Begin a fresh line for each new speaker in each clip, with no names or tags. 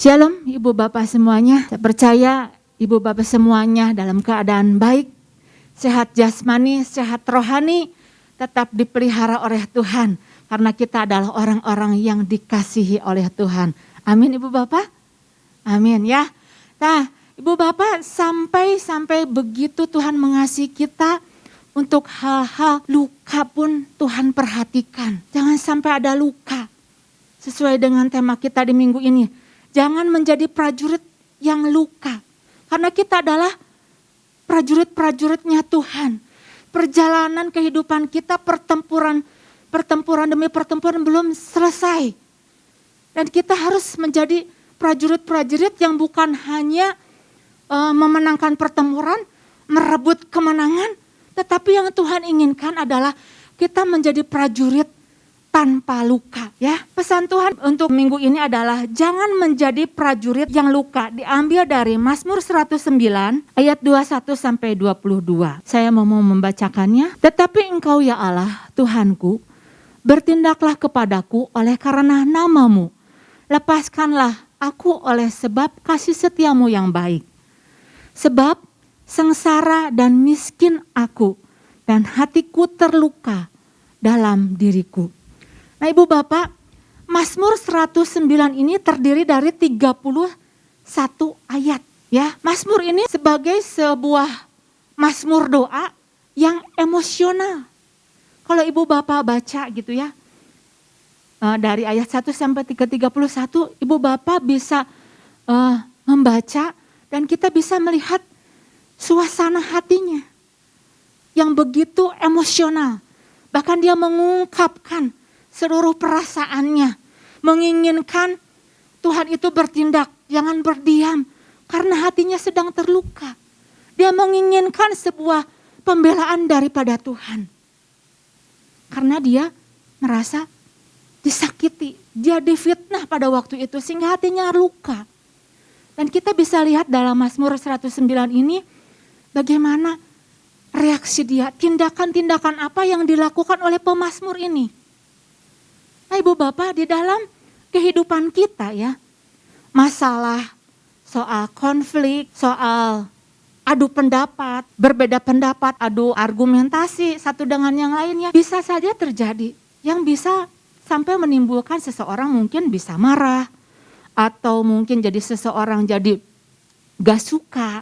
Shalom Ibu Bapak semuanya, saya percaya Ibu Bapak semuanya dalam keadaan baik, sehat jasmani, sehat rohani, tetap dipelihara oleh Tuhan. Karena kita adalah orang-orang yang dikasihi oleh Tuhan. Amin Ibu Bapak? Amin ya. Nah Ibu Bapak sampai begitu Tuhan mengasihi kita, untuk hal-hal luka pun Tuhan perhatikan. Jangan sampai ada luka. Sesuai dengan tema kita di minggu ini. Jangan menjadi prajurit yang luka. Karena kita adalah prajurit-prajuritnya Tuhan. Perjalanan kehidupan kita, pertempuran demi pertempuran belum selesai. Dan kita harus menjadi prajurit-prajurit yang bukan hanya memenangkan pertempuran, merebut kemenangan. Tetapi yang Tuhan inginkan adalah kita menjadi prajurit tanpa luka ya. Pesan Tuhan untuk minggu ini adalah jangan menjadi prajurit yang luka. Diambil dari Mazmur 109 ayat 21 sampai 22. Saya mau membacakannya. Tetapi Engkau ya Allah Tuhanku, bertindaklah kepadaku oleh karena namamu. Lepaskanlah aku oleh sebab kasih setiamu yang baik. Sebab sengsara dan miskin aku, dan hatiku terluka dalam diriku. Nah Ibu Bapak, Mazmur 109 ini terdiri dari 31 ayat ya. Mazmur ini sebagai sebuah mazmur doa yang emosional. Kalau Ibu Bapak baca gitu ya, dari ayat 1 sampai 31, Ibu Bapak bisa membaca dan kita bisa melihat suasana hatinya yang begitu emosional. Bahkan dia mengungkapkan seluruh perasaannya, menginginkan Tuhan itu bertindak, jangan berdiam, karena hatinya sedang terluka. Dia menginginkan sebuah pembelaan daripada Tuhan. Karena dia merasa disakiti, dia difitnah pada waktu itu sehingga hatinya luka. Dan kita bisa lihat dalam Mazmur 109 ini bagaimana reaksi dia, tindakan-tindakan apa yang dilakukan oleh pemazmur ini. Nah Ibu Bapak, di dalam kehidupan kita ya, masalah soal konflik, soal adu pendapat, berbeda pendapat, adu argumentasi satu dengan yang lainnya bisa saja terjadi. Yang bisa sampai menimbulkan seseorang mungkin bisa marah, atau mungkin jadi seseorang jadi gak suka.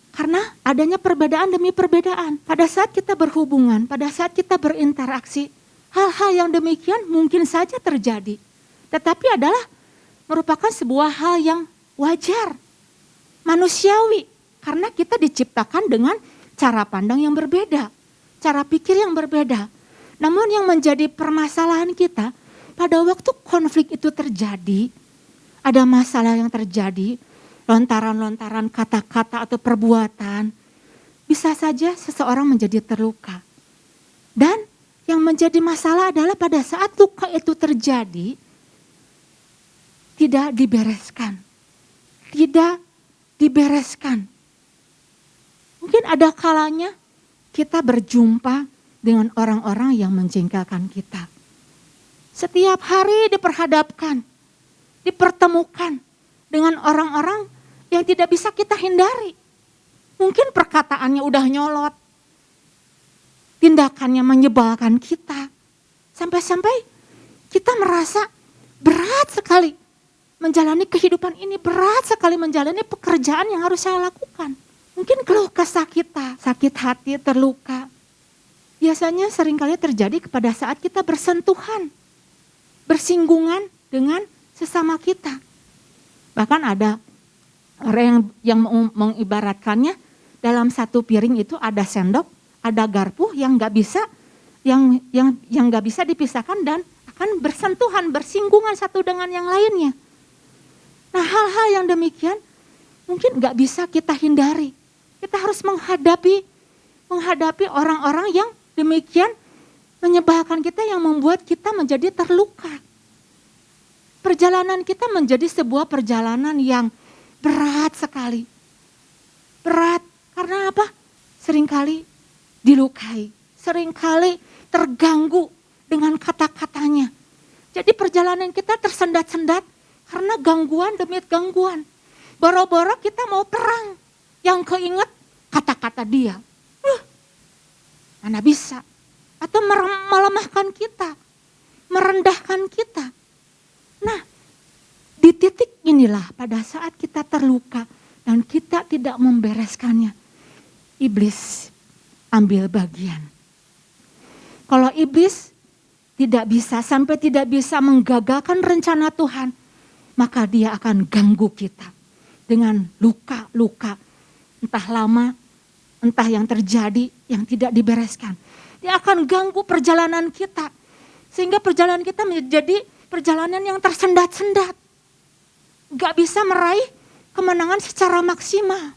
Karena adanya perbedaan demi perbedaan. Pada saat kita berhubungan, pada saat kita berinteraksi, hal-hal yang demikian mungkin saja terjadi. Tetapi adalah merupakan sebuah hal yang wajar, manusiawi. Karena kita diciptakan dengan cara pandang yang berbeda, cara pikir yang berbeda. Namun yang menjadi permasalahan kita, pada waktu konflik itu terjadi, ada masalah yang terjadi, lontaran-lontaran kata-kata atau perbuatan, bisa saja seseorang menjadi terluka. Dan yang menjadi masalah adalah pada saat luka itu terjadi, tidak dibereskan. Tidak dibereskan. Mungkin ada kalanya kita berjumpa dengan orang-orang yang menjengkelkan kita. Setiap hari diperhadapkan, dipertemukan dengan orang-orang yang tidak bisa kita hindari. Mungkin perkataannya udah nyolot, tindakannya menyebalkan kita. Sampai-sampai kita merasa berat sekali menjalani kehidupan ini, berat sekali menjalani pekerjaan yang harus saya lakukan. Mungkin keluh kesah kita, sakit hati, terluka. Biasanya seringkali terjadi pada saat kita bersentuhan, bersinggungan dengan sesama kita. Bahkan ada orang yang mengibaratkannya, dalam satu piring itu ada sendok, ada garpu yang nggak bisa, yang nggak bisa dipisahkan dan akan bersentuhan, bersinggungan satu dengan yang lainnya. Nah hal-hal yang demikian mungkin nggak bisa kita hindari. Kita harus menghadapi orang-orang yang demikian menyebalkan kita, yang membuat kita menjadi terluka. Perjalanan kita menjadi sebuah perjalanan yang berat sekali. Berat karena apa? Seringkali dilukai, seringkali terganggu dengan kata-katanya. Jadi perjalanan kita tersendat-sendat Karena gangguan demi gangguan. Boro-boro kita mau perang. Yang keinget kata-kata dia. Mana bisa. Atau melemahkan kita. Merendahkan kita. Nah, di titik inilah pada saat kita terluka dan kita tidak membereskannya. Iblis ambil bagian. Kalau iblis tidak bisa menggagalkan rencana Tuhan, maka dia akan ganggu kita dengan luka-luka. Entah lama, entah yang terjadi yang tidak dibereskan. Dia akan ganggu perjalanan kita. Sehingga perjalanan kita menjadi perjalanan yang tersendat-sendat. Gak bisa meraih kemenangan secara maksimal.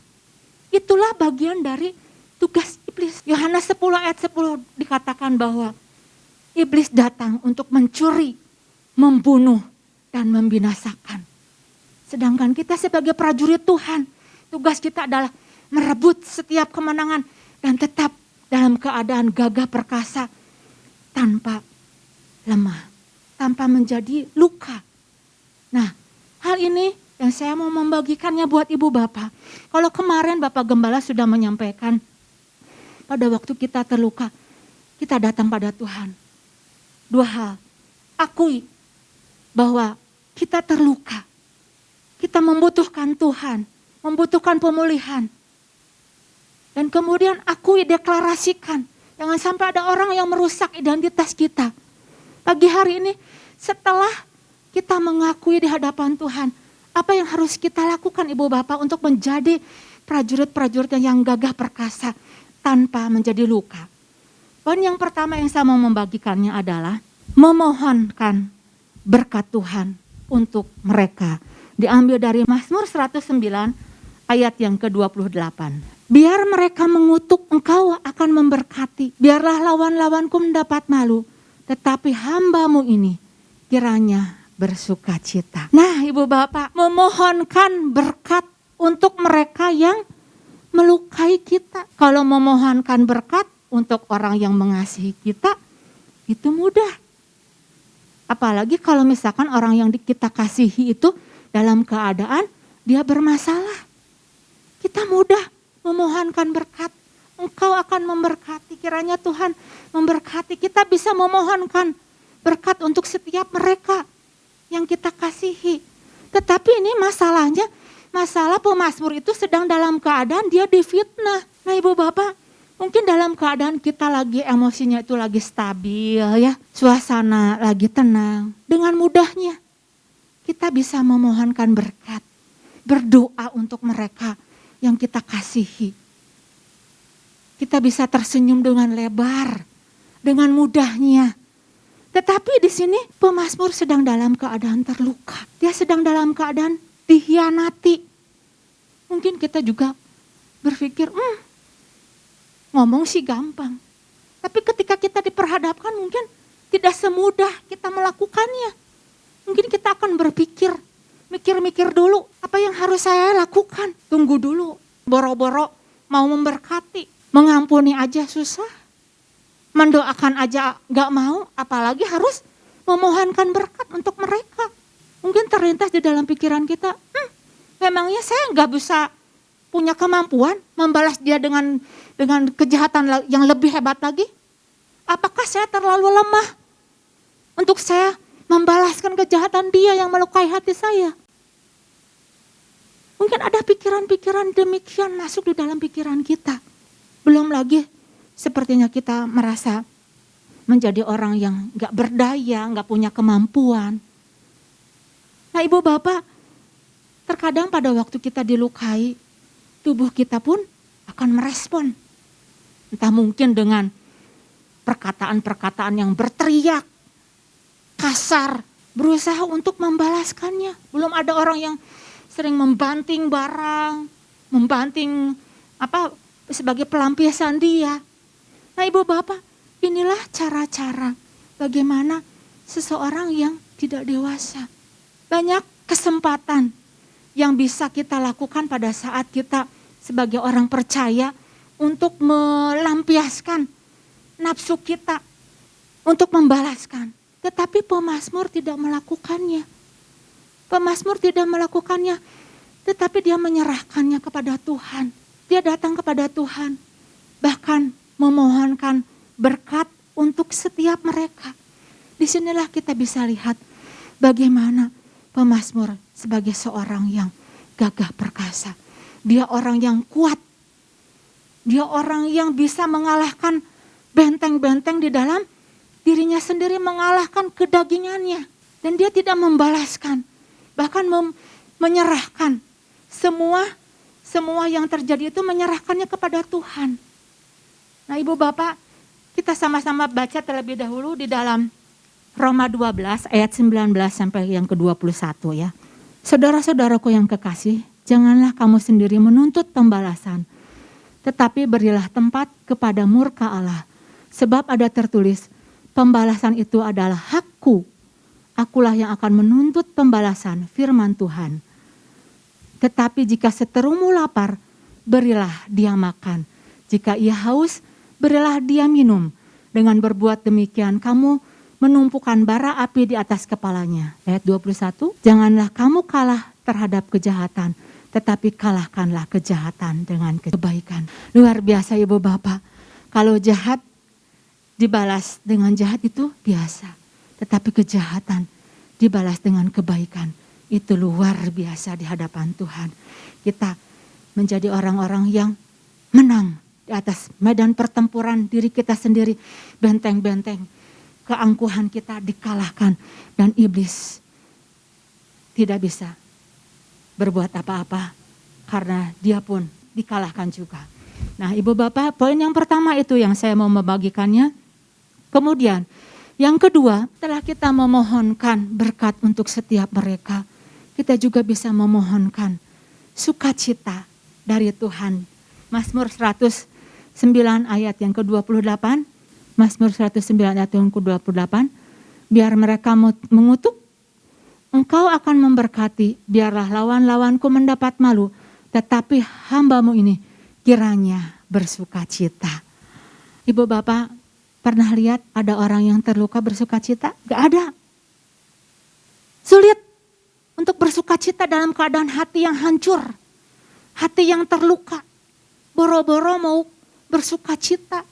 Itulah bagian dari tugas iblis. Yohanes 10 ayat 10 dikatakan bahwa iblis datang untuk mencuri, membunuh, dan membinasakan. Sedangkan kita sebagai prajurit Tuhan, tugas kita adalah merebut setiap kemenangan dan tetap dalam keadaan gagah perkasa tanpa lemah, tanpa menjadi luka. Nah, hal ini yang saya mau membagikannya buat ibu bapak. Kalau kemarin Bapak Gembala sudah menyampaikan pada waktu kita terluka, kita datang pada Tuhan. Dua hal, akui bahwa kita terluka. Kita membutuhkan Tuhan, membutuhkan pemulihan. Dan kemudian akui, deklarasikan. Jangan sampai ada orang yang merusak identitas kita. Pagi hari ini setelah kita mengakui di hadapan Tuhan, apa yang harus kita lakukan ibu bapak untuk menjadi prajurit-prajurit yang gagah perkasa tanpa menjadi luka. Poin yang pertama yang saya mau membagikannya adalah memohonkan berkat Tuhan untuk mereka. Diambil dari Mazmur 109 ayat yang ke-28. Biar mereka mengutuk, engkau akan memberkati. Biarlah lawan-lawanku mendapat malu, tetapi hamba-Mu ini kiranya bersuka cita. Nah ibu bapak, memohonkan berkat untuk mereka yang melukai kita. Kalau memohonkan berkat untuk orang yang mengasihi kita, itu mudah. Apalagi kalau misalkan orang yang kita kasihi itu dalam keadaan dia bermasalah. Kita mudah memohonkan berkat. Engkau akan memberkati, kiranya Tuhan memberkati. Kita bisa memohonkan berkat untuk setiap mereka yang kita kasihi. Tetapi ini masalahnya, masalah pemazmur itu sedang dalam keadaan dia difitnah. Nah ibu bapak, mungkin dalam keadaan kita lagi emosinya itu lagi stabil ya, suasana lagi tenang. Dengan mudahnya kita bisa memohonkan berkat, berdoa untuk mereka yang kita kasihi. Kita bisa tersenyum dengan lebar, dengan mudahnya. Tetapi di sini pemazmur sedang dalam keadaan terluka. Dia sedang dalam keadaan dikhianati. Mungkin kita juga berpikir, ngomong sih gampang. Tapi ketika kita diperhadapkan mungkin tidak semudah kita melakukannya. Mungkin kita akan berpikir, mikir-mikir dulu apa yang harus saya lakukan. Tunggu dulu, boro-boro mau memberkati. Mengampuni aja susah, mendoakan aja gak mau, apalagi harus memohonkan berkat untuk mereka. Mungkin terlintas di dalam pikiran kita, memangnya saya gak bisa punya kemampuan membalas dia dengan kejahatan yang lebih hebat lagi? Apakah saya terlalu lemah untuk saya membalaskan kejahatan dia yang melukai hati saya? Mungkin ada pikiran-pikiran demikian masuk di dalam pikiran kita. Belum lagi sepertinya kita merasa menjadi orang yang gak berdaya, gak punya kemampuan. Nah ibu bapak, terkadang pada waktu kita dilukai, tubuh kita pun akan merespon. Entah mungkin dengan perkataan-perkataan yang berteriak, kasar, berusaha untuk membalaskannya. Belum ada orang yang sering membanting barang, membanting sebagai pelampiasan dia. Nah ibu bapak, inilah cara-cara bagaimana seseorang yang tidak dewasa. Banyak kesempatan yang bisa kita lakukan pada saat kita sebagai orang percaya untuk melampiaskan nafsu kita, untuk membalaskan. Tetapi pemazmur tidak melakukannya. Pemazmur tidak melakukannya, tetapi dia menyerahkannya kepada Tuhan. Dia datang kepada Tuhan, bahkan memohonkan berkat untuk setiap mereka. Disinilah kita bisa lihat bagaimana pemazmur sebagai seorang yang gagah perkasa. Dia orang yang kuat. Dia orang yang bisa mengalahkan benteng-benteng di dalam dirinya sendiri, mengalahkan kedagingannya. Dan dia tidak membalaskan, bahkan menyerahkan semua yang terjadi itu, menyerahkannya kepada Tuhan. Nah, Ibu Bapak, kita sama-sama baca terlebih dahulu di dalam Roma 12 ayat 19 sampai yang ke-21 ya. Saudara-saudaraku yang kekasih, janganlah kamu sendiri menuntut pembalasan, tetapi berilah tempat kepada murka Allah. Sebab ada tertulis, pembalasan itu adalah hakku. Akulah yang akan menuntut pembalasan, firman Tuhan. Tetapi jika seterumu lapar, berilah dia makan. Jika ia haus, berilah dia minum. Dengan berbuat demikian, kamu menumpukan bara api di atas kepalanya. Ayat 21, janganlah kamu kalah terhadap kejahatan, tetapi kalahkanlah kejahatan dengan kebaikan. Luar biasa Ibu Bapak, kalau jahat dibalas dengan jahat itu biasa. Tetapi kejahatan dibalas dengan kebaikan, itu luar biasa di hadapan Tuhan. Kita menjadi orang-orang yang menang di atas medan pertempuran diri kita sendiri. Benteng-benteng keangkuhan kita dikalahkan dan iblis tidak bisa berbuat apa-apa karena dia pun dikalahkan juga. Nah, Ibu Bapak, poin yang pertama itu yang saya mau membagikannya. Kemudian yang kedua, setelah kita memohonkan berkat untuk setiap mereka, kita juga bisa memohonkan sukacita dari Tuhan. Mazmur 109 ayat yang ke-28, Mazmur 109 ayat yang ke-28, biar mereka mengutuk, engkau akan memberkati, biarlah lawan-lawanku mendapat malu, tetapi hambamu ini kiranya bersukacita. Ibu Bapak, pernah lihat ada orang yang terluka bersukacita? Gak ada. Sulit untuk bersukacita dalam keadaan hati yang hancur, hati yang terluka. Boro-boro mau bersukacita,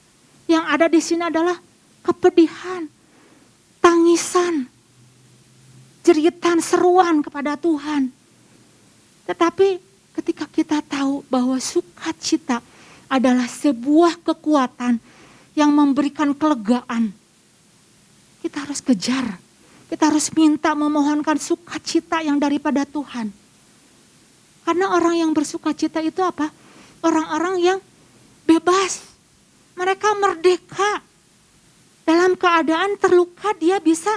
yang ada di sini adalah kepedihan, tangisan, jeritan, seruan kepada Tuhan. Tetapi ketika kita tahu bahwa sukacita adalah sebuah kekuatan yang memberikan kelegaan, kita harus kejar. Kita harus minta, memohonkan sukacita yang daripada Tuhan. Karena orang yang bersukacita itu apa? Orang-orang yang bebas. Mereka merdeka. Dalam keadaan terluka dia bisa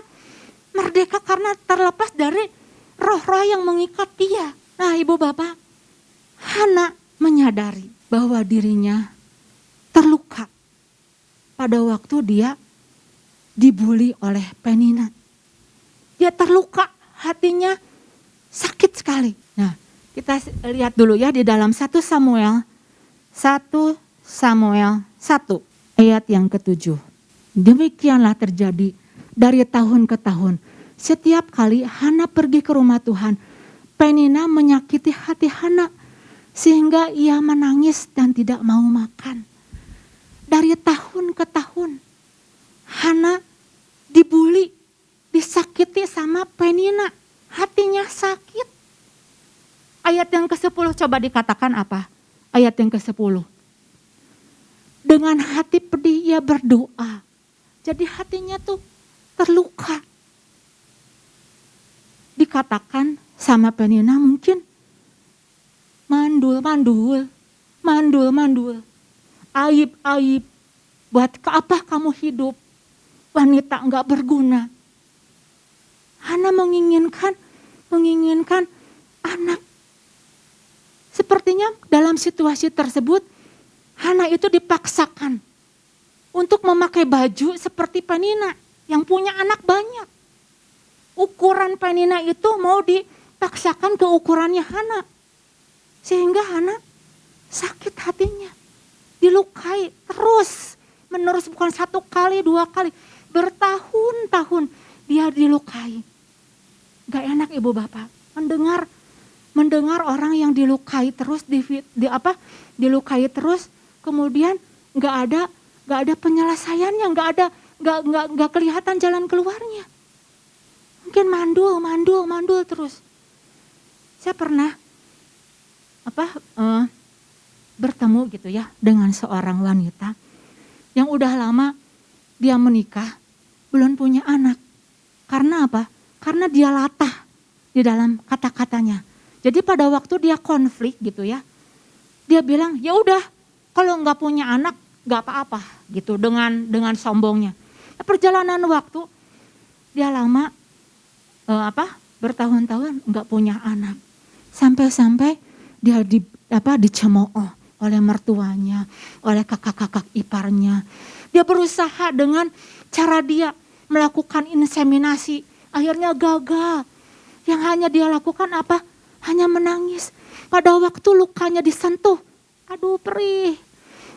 merdeka karena terlepas dari roh-roh yang mengikat dia. Nah, Ibu Bapak, Hana menyadari bahwa dirinya terluka pada waktu dia dibuli oleh Penina. Dia terluka, hatinya sakit sekali. Nah, kita lihat dulu ya di dalam 1 Samuel 1 ayat yang ke-7. Demikianlah terjadi dari tahun ke tahun. Setiap kali Hana pergi ke rumah Tuhan, Penina menyakiti hati Hana sehingga ia menangis dan tidak mau makan. Dari tahun ke tahun Hana dibuli, disakiti sama Penina, hatinya sakit. Ayat yang ke-10 coba dikatakan apa? Ayat yang ke-10. Dengan hati pedih ia berdoa. Jadi hatinya tuh terluka. Dikatakan sama Penina mungkin mandul. Aib. Buat apa kamu hidup? Wanita enggak berguna. Hana menginginkan anak. Sepertinya dalam situasi tersebut, Hana itu dipaksakan untuk memakai baju seperti Penina yang punya anak banyak. Ukuran Penina itu mau dipaksakan ke ukurannya Hana. Sehingga Hana sakit hatinya, dilukai terus menerus, bukan 1 kali 2 kali, bertahun-tahun dia dilukai. Gak enak Ibu Bapak, mendengar orang yang dilukai terus, dilukai terus, kemudian nggak ada penyelesaiannya, nggak kelihatan jalan keluarnya. Mungkin mandul terus. Saya pernah bertemu gitu ya dengan seorang wanita yang udah lama dia menikah, belum punya anak. Karena apa? Karena dia latah di dalam kata-katanya. Jadi pada waktu dia konflik gitu ya, dia bilang ya udah kalau nggak punya anak nggak apa-apa gitu dengan sombongnya. Perjalanan waktu dia lama bertahun-tahun nggak punya anak, sampai dia dicemooh oleh mertuanya, oleh kakak-kakak iparnya. Dia berusaha dengan cara dia melakukan inseminasi, akhirnya gagal. Yang hanya dia lakukan apa? Hanya menangis. Pada waktu lukanya disentuh, aduh perih.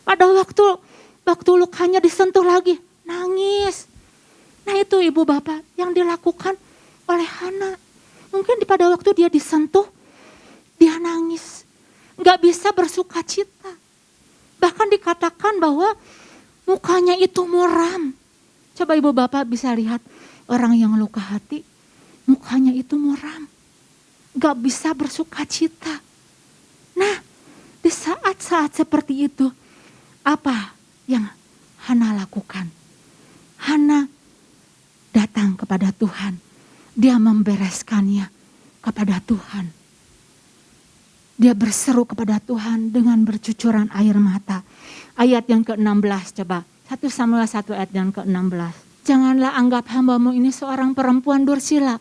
Pada waktu lukanya disentuh lagi, nangis. Nah itu ibu bapak yang dilakukan oleh Hana. Mungkin pada waktu dia disentuh, dia nangis. Gak bisa bersuka cita. Bahkan dikatakan bahwa mukanya itu muram. Coba ibu bapak bisa lihat orang yang luka hati, mukanya itu muram. Gak bisa bersuka cita. Nah di saat-saat seperti itu, apa yang Hana lakukan? Hana datang kepada Tuhan. Dia membereskannya kepada Tuhan. Dia berseru kepada Tuhan dengan bercucuran air mata. Ayat yang ke-16 coba. 1 Samuel 1 ayat yang ke-16. Janganlah anggap hambamu ini seorang perempuan dursila.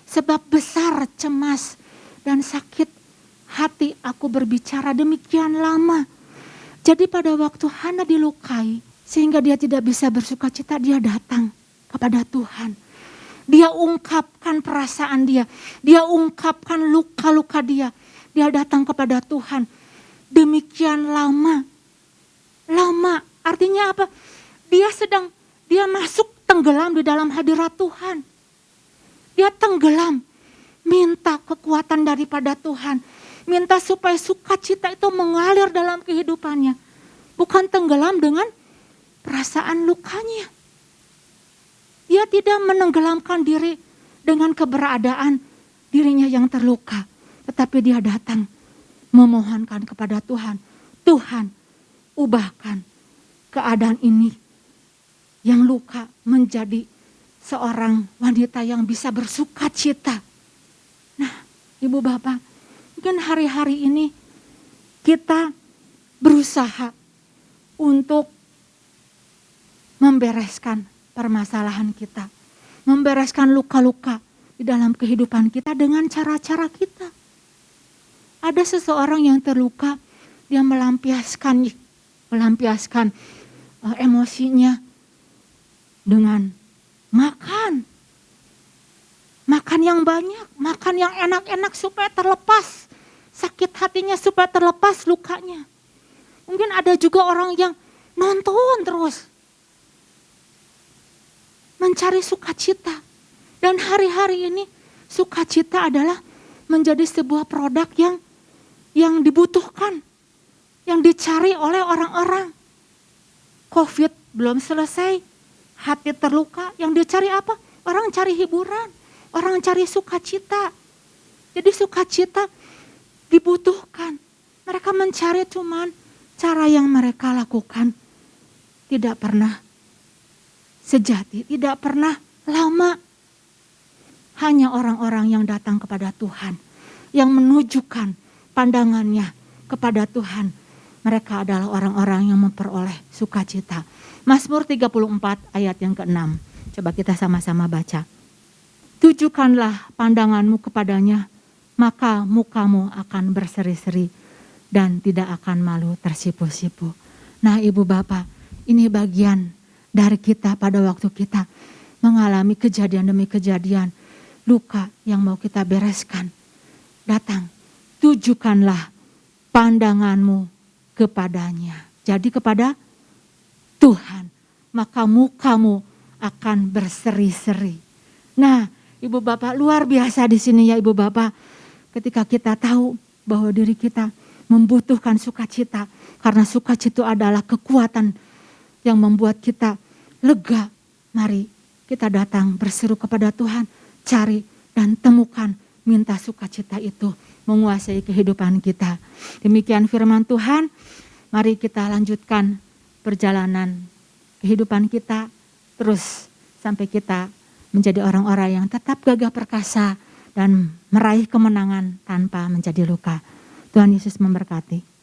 Sebab besar cemas dan sakit hati aku berbicara demikian lama. Jadi pada waktu Hana dilukai sehingga dia tidak bisa bersuka cita, dia datang kepada Tuhan. Dia ungkapkan perasaan dia. Dia ungkapkan luka-luka dia. Dia datang kepada Tuhan. Demikian lama. Lama artinya apa? Dia masuk tenggelam di dalam hadirat Tuhan. Dia tenggelam. Minta kekuatan daripada Tuhan. Minta supaya sukacita itu mengalir dalam kehidupannya. Bukan tenggelam dengan perasaan lukanya. Dia tidak menenggelamkan diri dengan keberadaan dirinya yang terluka. Tetapi dia datang memohonkan kepada Tuhan. Tuhan, ubahkan keadaan ini yang luka menjadi seorang wanita yang bisa bersuka cita. Nah, ibu bapak, mungkin hari-hari ini kita berusaha untuk membereskan permasalahan kita. Membereskan luka-luka di dalam kehidupan kita dengan cara-cara kita. Ada seseorang yang terluka, dia melampiaskan emosinya dengan makan yang banyak, makan yang enak-enak supaya terlepas sakit hatinya, supaya terlepas lukanya. Mungkin ada juga orang yang nonton terus, mencari sukacita. Dan hari-hari ini sukacita adalah menjadi sebuah produk yang dibutuhkan, yang dicari oleh orang-orang. Covid belum selesai, hati terluka, yang dicari apa? Orang cari hiburan, orang cari sukacita. Jadi sukacita dibutuhkan. Mereka mencari cuman cara yang mereka lakukan tidak pernah sejati, tidak pernah lama. Hanya orang-orang yang datang kepada Tuhan, yang menunjukkan pandangannya kepada Tuhan, mereka adalah orang-orang yang memperoleh sukacita. Mazmur 34 ayat yang ke-6. Coba kita sama-sama baca. Tujukanlah pandanganmu kepadanya, maka mukamu akan berseri-seri dan tidak akan malu tersipu-sipu. Nah ibu bapak, ini bagian dari kita pada waktu kita mengalami kejadian demi kejadian, luka yang mau kita bereskan. Datang, tujukanlah pandanganmu kepadanya. Jadi kepada Tuhan, maka mukamu akan berseri-seri. Nah, ibu bapak luar biasa di sini ya ibu bapak. ketika kita tahu bahwa diri kita membutuhkan sukacita, karena sukacita adalah kekuatan yang membuat kita lega. Mari kita datang berseru kepada Tuhan, cari dan temukan, minta sukacita itu menguasai kehidupan kita. Demikian firman Tuhan. Mari kita lanjutkan perjalanan kehidupan kita terus sampai kita menjadi orang-orang yang tetap gagah perkasa dan meraih kemenangan tanpa menjadi luka. Tuhan Yesus memberkati.